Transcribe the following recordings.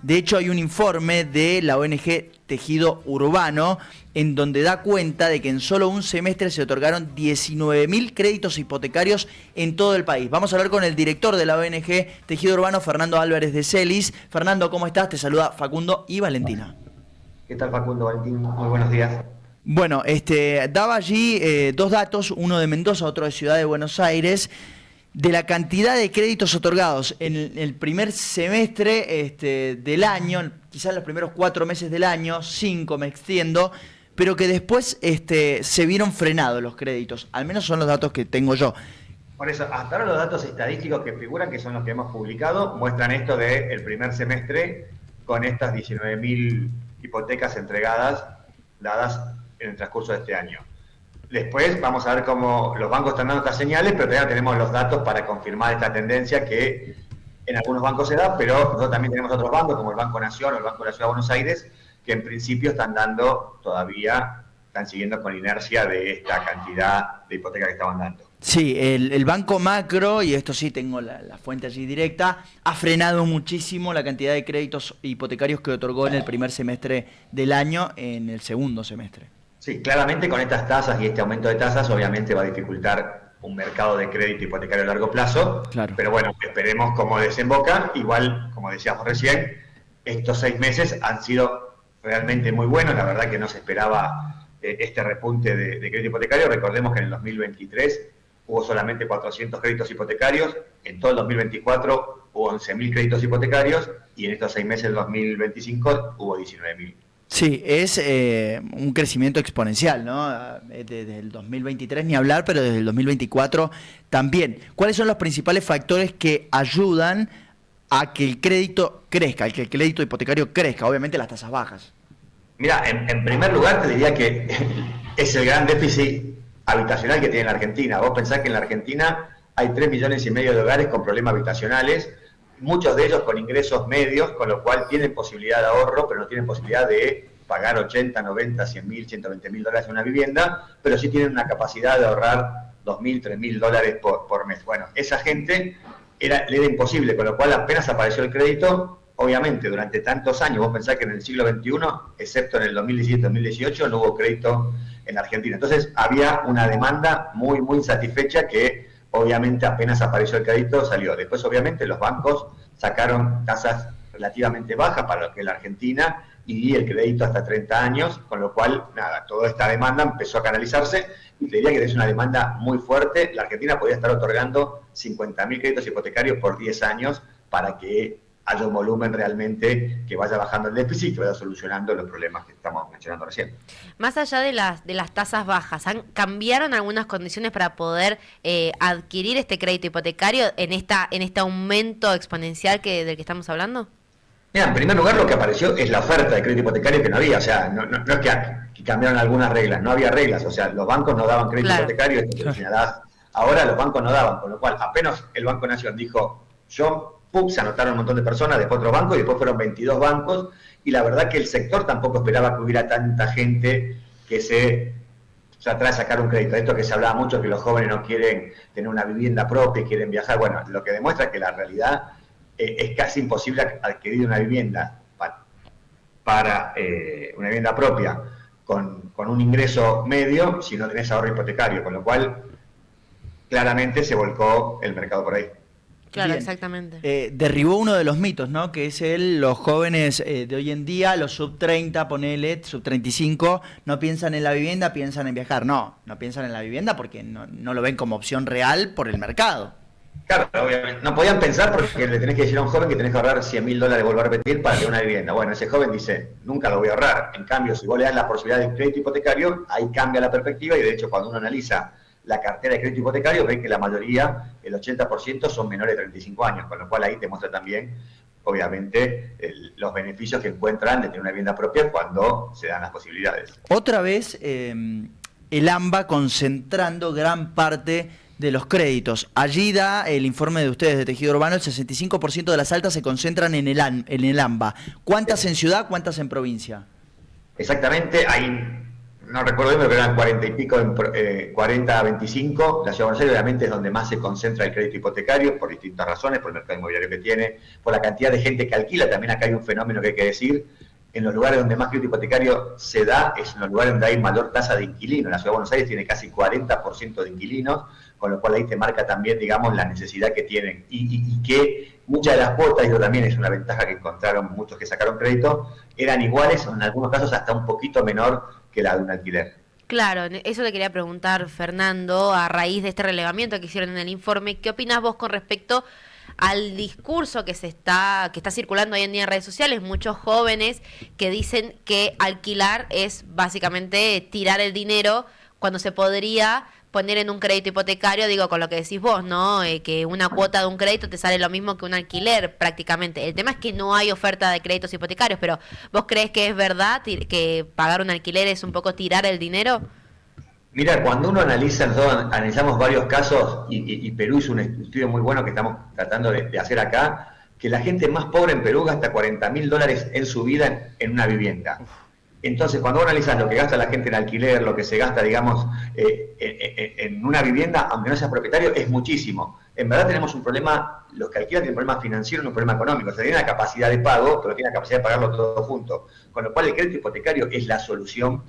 De hecho, hay un informe de la ONG Tejido Urbano en donde da cuenta de que en solo un semestre se otorgaron 19.000 créditos hipotecarios en todo el país. Vamos a hablar con el director de la ONG Tejido Urbano, Fernando Álvarez de Celis. Fernando, ¿cómo estás? Te saluda Facundo y Valentina. ¿Qué tal, Facundo, Valentín? Muy buenos días. Bueno, daba allí dos datos, uno de Mendoza, otro de Ciudad de Buenos Aires, de la cantidad de créditos otorgados en el primer semestre del año, quizás los primeros 4 meses del año, 5 me extiendo, pero que después se vieron frenados los créditos, al menos son los datos que tengo yo. Por eso, hasta ahora los datos estadísticos que figuran, que son los que hemos publicado, muestran esto del primer semestre con estas 19.000 hipotecas entregadas, dadas en el transcurso de este año. Después vamos a ver cómo los bancos están dando estas señales, pero todavía tenemos los datos para confirmar esta tendencia que en algunos bancos se da, pero nosotros también tenemos otros bancos, como el Banco Nación o el Banco de la Ciudad de Buenos Aires, que en principio están siguiendo con inercia de esta cantidad de hipotecas que estaban dando. Sí, el Banco Macro, y esto sí tengo la fuente allí directa, ha frenado muchísimo la cantidad de créditos hipotecarios que otorgó en el primer semestre del año en el segundo semestre. Sí, claramente con estas tasas y este aumento de tasas obviamente va a dificultar un mercado de crédito hipotecario a largo plazo, claro. Pero bueno, esperemos cómo desemboca. Igual, como decíamos recién, estos 6 meses han sido realmente muy buenos, la verdad que no se esperaba este repunte de crédito hipotecario. Recordemos que en el 2023 hubo solamente 400 créditos hipotecarios, en todo el 2024 hubo 11.000 créditos hipotecarios y en estos 6 meses del 2025 hubo 19.000. Sí, es un crecimiento exponencial, ¿no? Desde el 2023 ni hablar, pero desde el 2024 también. ¿Cuáles son los principales factores que ayudan a que el crédito crezca, a que el crédito hipotecario crezca? Obviamente las tasas bajas. Mira, en primer lugar te diría que es el gran déficit habitacional que tiene la Argentina. Vos pensás que en la Argentina hay 3,5 millones de hogares con problemas habitacionales, muchos de ellos con ingresos medios, con lo cual tienen posibilidad de ahorro, pero no tienen posibilidad de pagar 80, 90, 100.000, 120.000 dólares en una vivienda, pero sí tienen una capacidad de ahorrar 2.000, 3.000 dólares por mes. Bueno, esa gente le era imposible, con lo cual apenas apareció el crédito. Obviamente, durante tantos años, vos pensás que en el siglo XXI, excepto en el 2017-2018, no hubo crédito en la Argentina. Entonces, había una demanda muy, muy insatisfecha que, obviamente, apenas apareció el crédito, salió. Después, obviamente, los bancos sacaron tasas relativamente bajas para lo que es la Argentina y el crédito hasta 30 años, con lo cual, nada, toda esta demanda empezó a canalizarse y te diría que es una demanda muy fuerte. La Argentina podría estar otorgando 50.000 créditos hipotecarios por 10 años para que haya un volumen realmente que vaya bajando el déficit y que vaya solucionando los problemas que estamos mencionando recién. Más allá de las tasas bajas, ¿cambiaron algunas condiciones para poder adquirir este crédito hipotecario en este aumento exponencial del que estamos hablando? Mira, en primer lugar lo que apareció es la oferta de crédito hipotecario que no había, o sea, no es que cambiaron algunas reglas, no había reglas, o sea, los bancos no daban crédito hipotecario, esto que señalabas, ahora los bancos no daban, con lo cual apenas el Banco Nación dijo, se anotaron un montón de personas, después otros bancos, y después fueron 22 bancos, y la verdad que el sector tampoco esperaba que hubiera tanta gente que se trata de sacar un crédito. Esto que se hablaba mucho, que los jóvenes no quieren tener una vivienda propia, quieren viajar, bueno, lo que demuestra que la realidad es casi imposible adquirir una vivienda para una vivienda propia con un ingreso medio si no tenés ahorro hipotecario, con lo cual claramente se volcó el mercado por ahí. Claro, Bien. exactamente. Derribó uno de los mitos, ¿no? Que es los jóvenes de hoy en día, los sub 30, ponele, sub 35, no piensan en la vivienda, piensan en viajar. No piensan en la vivienda porque no lo ven como opción real por el mercado. Claro, obviamente. No podían pensar porque le tenés que decir a un joven que tenés que ahorrar 100.000 dólares, volver a repetir, para tener una vivienda. Bueno, ese joven dice, nunca lo voy a ahorrar. En cambio, si vos le das la posibilidad de crédito hipotecario, ahí cambia la perspectiva y de hecho cuando uno analiza la cartera de crédito hipotecario, ven que la mayoría, el 80%, son menores de 35 años, con lo cual ahí te muestra también, obviamente, los beneficios que encuentran de tener una vivienda propia cuando se dan las posibilidades. Otra vez, el AMBA concentrando gran parte de los créditos. Allí da el informe de ustedes de Tejido Urbano, el 65% de las altas se concentran en el AMBA. ¿Cuántas en ciudad, cuántas en provincia? Exactamente, hay no recuerdo bien, pero eran 40 y pico, 40 a 25. La ciudad de Buenos Aires obviamente es donde más se concentra el crédito hipotecario, por distintas razones, por el mercado inmobiliario que tiene, por la cantidad de gente que alquila. También acá hay un fenómeno que hay que decir: en los lugares donde más crédito hipotecario se da es en los lugares donde hay mayor tasa de inquilinos. La ciudad de Buenos Aires tiene casi 40% de inquilinos, con lo cual ahí te marca también, digamos, la necesidad que tienen. Y que muchas de las cuotas, y eso también es una ventaja que encontraron muchos que sacaron crédito, eran iguales, o en algunos casos hasta un poquito menor que la de un alquiler. Claro, eso le quería preguntar, Fernando, a raíz de este relevamiento que hicieron en el informe. ¿Qué opinás vos con respecto al discurso que está circulando hoy en día en redes sociales? Muchos jóvenes que dicen que alquilar es básicamente tirar el dinero cuando se podría poner en un crédito hipotecario, digo, con lo que decís vos, ¿no? Que una cuota de un crédito te sale lo mismo que un alquiler prácticamente. El tema es que no hay oferta de créditos hipotecarios, pero ¿vos crees que es verdad que pagar un alquiler es un poco tirar el dinero? Mira, cuando uno analiza, nosotros analizamos varios casos, y Perú hizo un estudio muy bueno que estamos tratando de hacer acá, que la gente más pobre en Perú gasta $40.000 en su vida en una vivienda. Entonces, cuando uno analiza lo que gasta la gente en alquiler, lo que se gasta, digamos, en una vivienda, aunque no seas propietario, es muchísimo. En verdad tenemos un problema, los que alquilan tienen un problema financiero y un problema económico. O sea, tienen la capacidad de pago, pero tienen la capacidad de pagarlo todo junto. Con lo cual el crédito hipotecario es la solución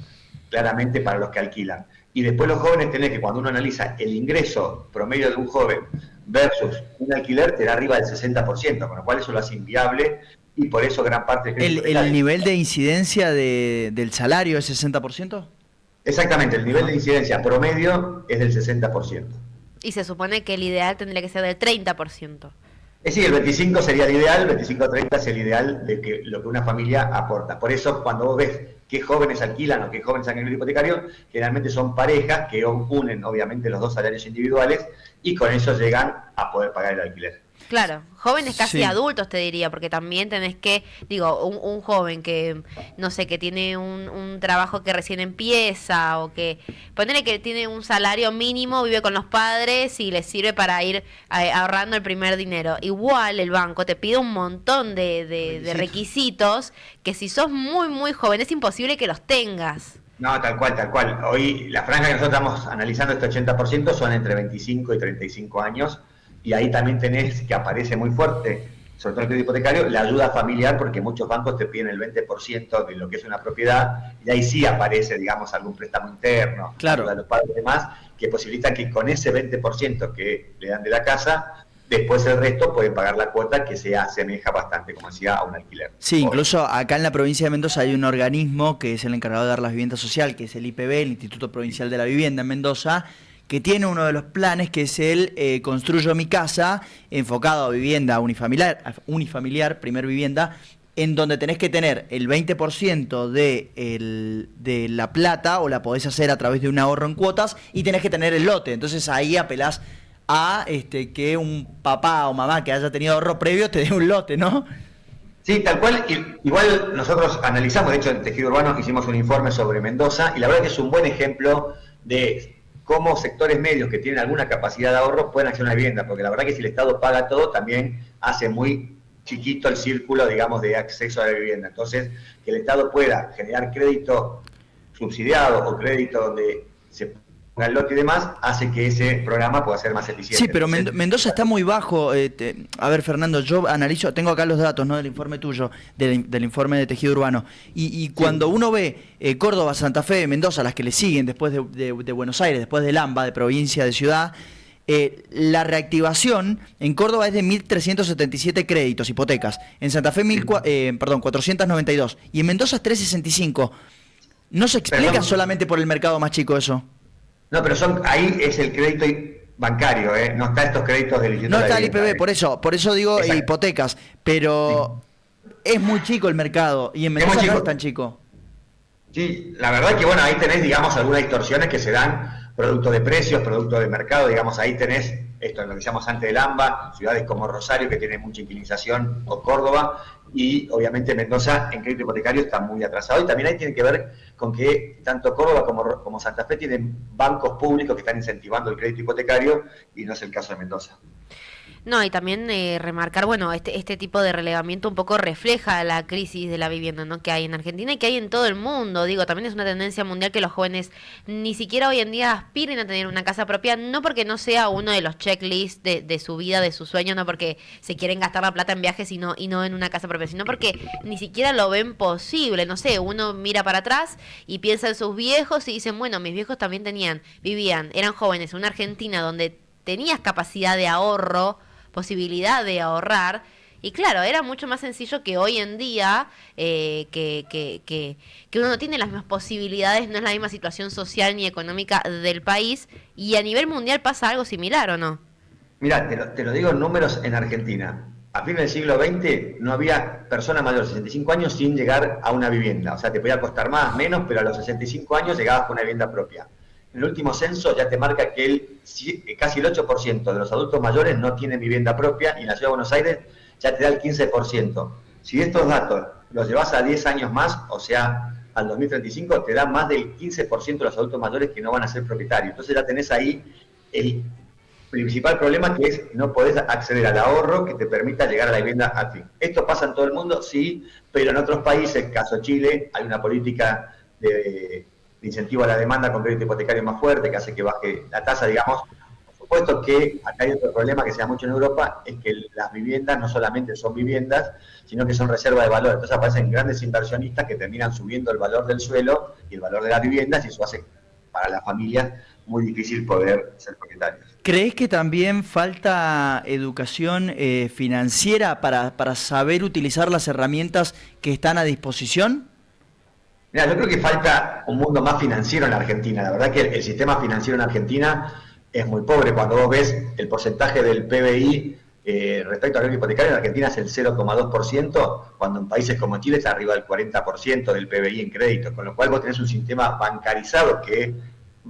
claramente para los que alquilan. Y después los jóvenes tenés que, cuando uno analiza el ingreso promedio de un joven versus un alquiler, te da arriba del 60%, con lo cual eso lo hace inviable, y por eso gran parte del ¿El nivel de incidencia del salario es 60%? Exactamente, el nivel de incidencia promedio es del 60%. Y se supone que el ideal tendría que ser del 30%. Sí, el 25 sería el ideal, el 25-30 es el ideal de que lo que una familia aporta. Por eso, cuando vos ves qué jóvenes alquilan o qué jóvenes sacan el hipotecario, generalmente son parejas que unen, obviamente, los dos salarios individuales, y con eso llegan a poder pagar el alquiler. Claro, jóvenes casi Sí. adultos te diría, porque también tenés que, digo, un joven que, no sé, que tiene un trabajo que recién empieza, o que, ponele que tiene un salario mínimo, vive con los padres y le sirve para ir ahorrando el primer dinero. Igual el banco te pide un montón de requisitos que si sos muy, muy joven es imposible que los tengas. No, tal cual, tal cual. Hoy la franja que nosotros estamos analizando, este 80%, son entre 25 y 35 años, y ahí también tenés que aparece muy fuerte, sobre todo el crédito hipotecario, la ayuda familiar, porque muchos bancos te piden el 20% de lo que es una propiedad, y ahí sí aparece, digamos, algún préstamo interno, Claro. de los padres y demás, que posibilitan que con ese 20% que le dan de la casa, después el resto pueden pagar la cuota, que se asemeja bastante, como decía, a un alquiler. Sí, incluso acá en la provincia de Mendoza hay un organismo que es el encargado de dar la vivienda social, que es el IPB, el Instituto Provincial de la Vivienda en Mendoza, que tiene uno de los planes que es el Construyo mi casa, enfocado a vivienda unifamiliar, primer vivienda, en donde tenés que tener el 20% de la plata, o la podés hacer a través de un ahorro en cuotas, y tenés que tener el lote. Entonces ahí apelás a que un papá o mamá que haya tenido ahorro previo te dé un lote, ¿no? Sí, tal cual. Igual nosotros analizamos, de hecho en Tejido Urbano hicimos un informe sobre Mendoza, y la verdad que es un buen ejemplo de cómo sectores medios que tienen alguna capacidad de ahorro pueden acceder a una vivienda, porque la verdad que si el Estado paga todo, también hace muy chiquito el círculo, digamos, de acceso a la vivienda. Entonces, que el Estado pueda generar crédito subsidiado o crédito donde se ponga el lote y demás, hace que ese programa pueda ser más eficiente. Sí, pero Entonces, Mendoza está muy bajo. A ver, Fernando, yo analizo, tengo acá los datos, ¿no?, del informe tuyo, del informe de Tejido Urbano. Y cuando uno ve Córdoba, Santa Fe, Mendoza, las que le siguen después de Buenos Aires, después del AMBA, de provincia, de ciudad, la reactivación en Córdoba es de 1.377 créditos, hipotecas. En Santa Fe, 492. Y en Mendoza es 365. ¿No se explica solamente por el mercado más chico eso? no, pero ahí es el crédito bancario, no está estos créditos del Instituto No de la está el Vivienda, IPB, por eso digo Exacto. hipotecas, pero es muy chico el mercado, y en Mendoza no es tan chico. Sí, la verdad que bueno, ahí tenés, digamos, algunas distorsiones que se dan producto de precios, producto de mercado, digamos, ahí tenés esto, lo que decíamos antes del AMBA, ciudades como Rosario, que tienen mucha inquilinización, o Córdoba, y obviamente Mendoza en crédito hipotecario está muy atrasado, y también ahí tiene que ver con que tanto Córdoba como Santa Fe tienen bancos públicos que están incentivando el crédito hipotecario, y no es el caso de Mendoza. No, y también remarcar, bueno, este tipo de relevamiento un poco refleja la crisis de la vivienda, ¿no? Que hay en Argentina y que hay en todo el mundo. Digo, también es una tendencia mundial que los jóvenes ni siquiera hoy en día aspiren a tener una casa propia, no porque no sea uno de los checklists de su vida, de su sueño, no porque se quieren gastar la plata en viajes y no en una casa propia, sino porque ni siquiera lo ven posible. No sé, uno mira para atrás y piensa en sus viejos y dicen, bueno, mis viejos también vivían, eran jóvenes en una Argentina donde tenías capacidad de ahorro, posibilidad de ahorrar, y claro, era mucho más sencillo que hoy en día, que uno no tiene las mismas posibilidades, no es la misma situación social ni económica del país, y a nivel mundial pasa algo similar, ¿o no? Mira, te lo digo en números en Argentina. A fines del siglo XX no había persona mayor de 65 años sin llegar a una vivienda. O sea, te podía costar más, menos, pero a los 65 años llegabas con una vivienda propia. En el último censo ya te marca que casi el 8% de los adultos mayores no tienen vivienda propia, y en la Ciudad de Buenos Aires ya te da el 15%. Si estos datos los llevas a 10 años más, o sea, al 2035, te da más del 15% de los adultos mayores que no van a ser propietarios. Entonces ya tenés ahí el principal problema, que es no podés acceder al ahorro que te permita llegar a la vivienda al fin. ¿Esto pasa en todo el mundo? Sí, pero en otros países, caso Chile, hay una política de incentivo a la demanda con crédito hipotecario más fuerte, que hace que baje la tasa, digamos. Por supuesto que acá hay otro problema que se da mucho en Europa, es que las viviendas no solamente son viviendas, sino que son reserva de valor. Entonces aparecen grandes inversionistas que terminan subiendo el valor del suelo y el valor de las viviendas, y eso hace para las familias muy difícil poder ser propietarios. ¿Crees que también falta educación financiera para saber utilizar las herramientas que están a disposición? Mira, yo creo que falta un mundo más financiero en la Argentina. La verdad que el sistema financiero en Argentina es muy pobre. Cuando vos ves el porcentaje del PBI respecto al crédito hipotecario, en Argentina es el 0,2%, cuando en países como Chile está arriba del 40% del PBI en crédito, con lo cual vos tenés un sistema bancarizado que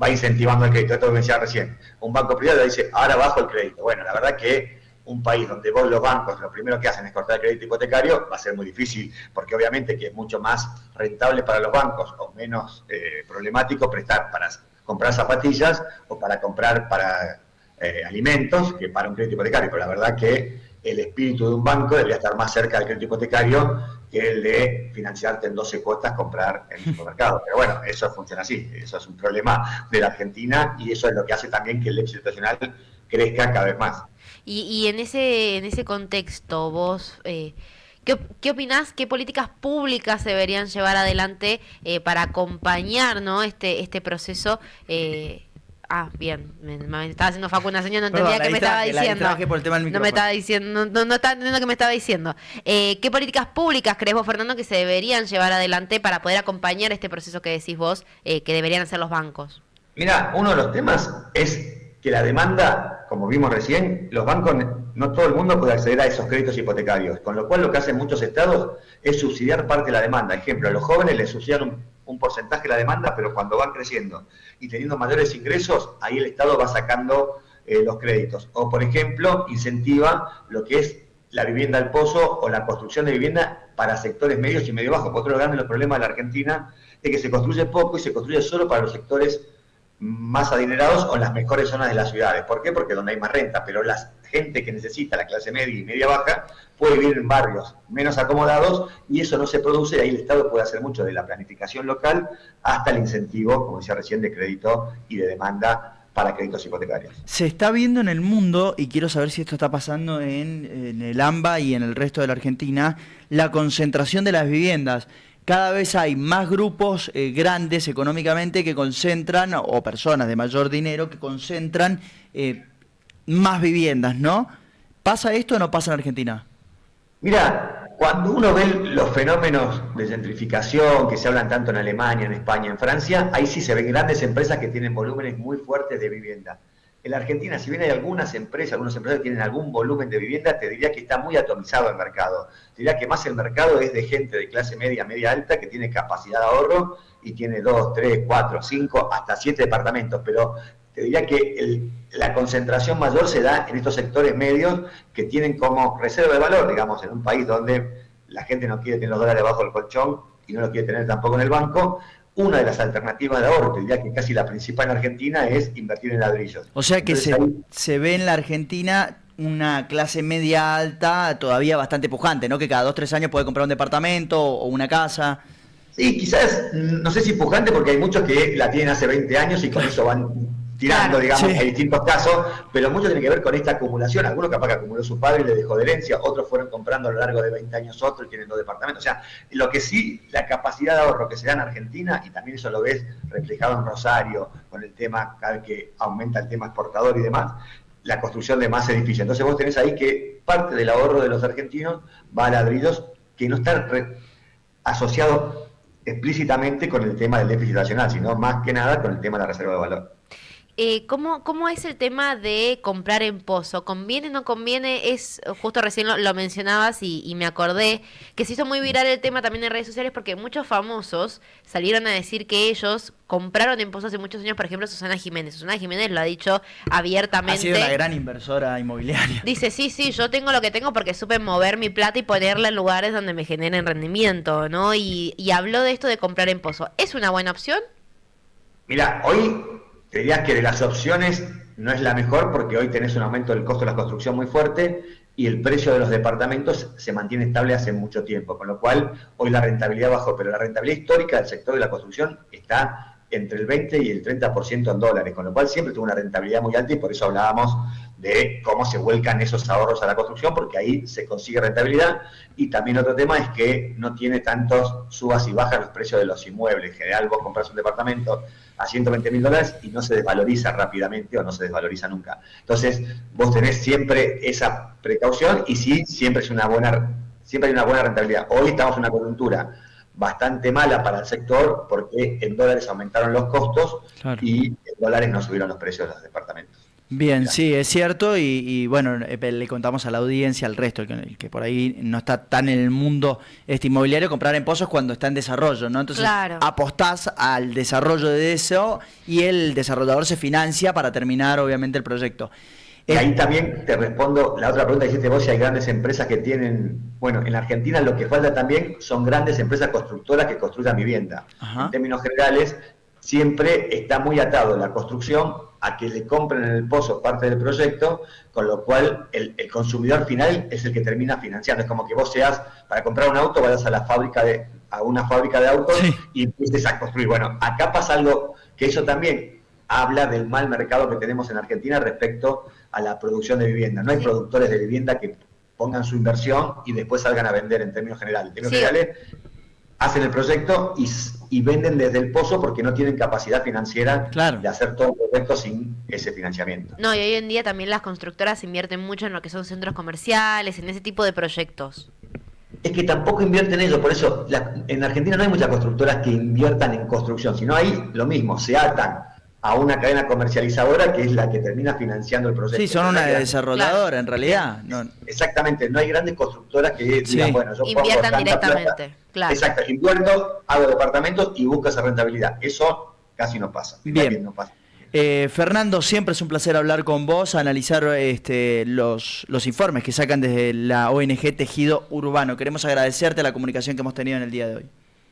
va incentivando el crédito. Esto que me decía recién, un banco privado dice, ahora bajo el crédito. Bueno, la verdad que un país donde vos, los bancos, lo primero que hacen es cortar el crédito hipotecario, va a ser muy difícil, porque obviamente que es mucho más rentable para los bancos o menos problemático prestar para comprar zapatillas o para comprar para alimentos que para un crédito hipotecario. Pero la verdad que el espíritu de un banco debería estar más cerca del crédito hipotecario que el de financiarte en 12 cuotas comprar en el supermercado. Pero bueno, eso funciona así, eso es un problema de la Argentina, y eso es lo que hace también que el déficit habitacional crezca cada vez más. Y en ese contexto, vos, ¿qué opinás? ¿Qué políticas públicas se deberían llevar adelante para acompañar, ¿no? este proceso? Bien, me estaba haciendo Facu una señal, no entendía qué me estaba diciendo. Por el tema del no me estaba diciendo, no estaba entendiendo qué me estaba diciendo. ¿Qué políticas públicas crees vos, Fernando, que se deberían llevar adelante para poder acompañar este proceso que decís vos, que deberían hacer los bancos? Mira, uno de los temas es que la demanda, como vimos recién, los bancos, no todo el mundo puede acceder a esos créditos hipotecarios, con lo cual lo que hacen muchos estados es subsidiar parte de la demanda. Ejemplo, a los jóvenes les subsidian un porcentaje de la demanda, pero cuando van creciendo y teniendo mayores ingresos, ahí el estado va sacando los créditos. O, por ejemplo, incentiva lo que es la vivienda al pozo o la construcción de vivienda para sectores medios y medio bajos. Porque otro de los grandes problemas de la Argentina es que se construye poco y se construye solo para los sectores más adinerados o en las mejores zonas de las ciudades. ¿Por qué? Porque donde hay más renta, pero la gente que necesita, la clase media y media baja, puede vivir en barrios menos acomodados, y eso no se produce, y ahí el Estado puede hacer mucho, de la planificación local hasta el incentivo, como decía recién, de crédito y de demanda para créditos hipotecarios. Se está viendo en el mundo, y quiero saber si esto está pasando en el AMBA y en el resto de la Argentina, la concentración de las viviendas. Cada vez hay más grupos grandes económicamente que concentran, o personas de mayor dinero que concentran más viviendas, ¿no? ¿Pasa esto o no pasa en Argentina? Mira, cuando uno ve los fenómenos de gentrificación que se hablan tanto en Alemania, en España, en Francia, ahí sí se ven grandes empresas que tienen volúmenes muy fuertes de vivienda. En la Argentina, si bien hay algunas empresas, algunos empresarios que tienen algún volumen de vivienda, te diría que está muy atomizado el mercado. Te diría que más el mercado es de gente de clase media, media alta, que tiene capacidad de ahorro y tiene 2, 3, 4, 5, hasta 7 departamentos. Pero te diría que la concentración mayor se da en estos sectores medios que tienen como reserva de valor, digamos, en un país donde la gente no quiere tener los dólares bajo el colchón y no lo quiere tener tampoco en el banco. Una de las alternativas de ahorro, te diría que casi la principal en Argentina, es invertir en ladrillos. O sea que se ve en la Argentina una clase media alta todavía bastante pujante, ¿no? Que cada 2 o 3 años puede comprar un departamento o una casa. Sí, quizás, no sé si pujante, porque hay muchos que la tienen hace 20 años y con eso van tirando, Claro, digamos, sí. hay distintos casos, pero mucho tiene que ver con esta acumulación. Algunos capaz que acumuló su padre y le dejó de herencia, otros fueron comprando a lo largo de 20 años otro y tienen 2 departamentos. O sea, lo que sí, la capacidad de ahorro que se da en Argentina, y también eso lo ves reflejado en Rosario, con el tema, cada vez que aumenta el tema exportador y demás, la construcción de más edificios. Entonces vos tenés ahí que parte del ahorro de los argentinos va a ladrillos que no están asociados explícitamente con el tema del déficit nacional, sino más que nada con el tema de la reserva de valor. ¿Cómo es el tema de comprar en pozo? ¿Conviene, no conviene? Justo recién lo mencionabas y me acordé que se hizo muy viral el tema también en redes sociales porque muchos famosos salieron a decir que ellos compraron en pozo hace muchos años, por ejemplo, Susana Jiménez. Susana Jiménez lo ha dicho abiertamente. Ha sido una gran inversora inmobiliaria. Dice, sí, yo tengo lo que tengo porque supe mover mi plata y ponerla en lugares donde me generen rendimiento, ¿no? Y habló de esto de comprar en pozo. ¿Es una buena opción? Mira, hoy te diría que de las opciones no es la mejor porque hoy tenés un aumento del costo de la construcción muy fuerte y el precio de los departamentos se mantiene estable hace mucho tiempo, con lo cual hoy la rentabilidad bajó, pero la rentabilidad histórica del sector de la construcción está entre el 20 y el 30% en dólares, con lo cual siempre tuvo una rentabilidad muy alta y por eso hablábamos de cómo se vuelcan esos ahorros a la construcción, porque ahí se consigue rentabilidad. Y también otro tema es que no tiene tantos subas y bajas los precios de los inmuebles. En general vos compras un departamento a $120.000 y no se desvaloriza rápidamente o no se desvaloriza nunca. Entonces vos tenés siempre esa precaución y sí, siempre hay una buena rentabilidad. Hoy estamos en una coyuntura bastante mala para el sector porque en dólares aumentaron los costos, claro, y en dólares no subieron los precios de los departamentos. Bien, claro. Sí, es cierto y bueno, le contamos a la audiencia, al resto, el que por ahí no está tan en el mundo inmobiliario, comprar en pozos cuando está en desarrollo, ¿no? Entonces claro, apostás al desarrollo de eso y el desarrollador se financia para terminar obviamente el proyecto. Y ahí también te respondo la otra pregunta que hiciste vos, si hay grandes empresas que tienen, bueno, en Argentina lo que falta también son grandes empresas constructoras que construyan vivienda. Ajá. En términos generales, siempre está muy atado la construcción a que le compren en el pozo parte del proyecto, con lo cual el consumidor final es el que termina financiando. Es como que vos seas, para comprar un auto, vayas a una fábrica de autos, sí, y empieces a construir. Bueno, acá pasa algo que eso también habla del mal mercado que tenemos en Argentina respecto a la producción de vivienda. No hay productores de vivienda que pongan su inversión y después salgan a vender en términos generales. En términos generales, hacen el proyecto y venden desde el pozo porque no tienen capacidad financiera, claro, de hacer todo el proyecto sin ese financiamiento. No, y hoy en día también las constructoras invierten mucho en lo que son centros comerciales, en ese tipo de proyectos. Es que tampoco invierten ellos, por eso en Argentina no hay muchas constructoras que inviertan en construcción, sino hay lo mismo, se atan a una cadena comercializadora que es la que termina financiando el proyecto. Sí, son una desarrolladora, claro, en realidad. No. Exactamente, no hay grandes constructoras que digan, sí, bueno, yo inviertan directamente, plata, claro. Exacto, invierto, hago departamentos y busco esa rentabilidad. Eso casi no pasa. Bien. No pasa. Fernando, siempre es un placer hablar con vos, analizar los informes que sacan desde la ONG Tejido Urbano. Queremos agradecerte la comunicación que hemos tenido en el día de hoy.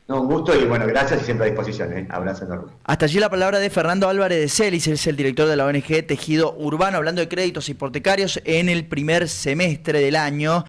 No, un gusto y bueno, gracias y siempre a disposición. Abrazo enorme. Hasta allí la palabra de Fernando Álvarez de Celis, es el director de la ONG Tejido Urbano, hablando de créditos hipotecarios en el primer semestre del año.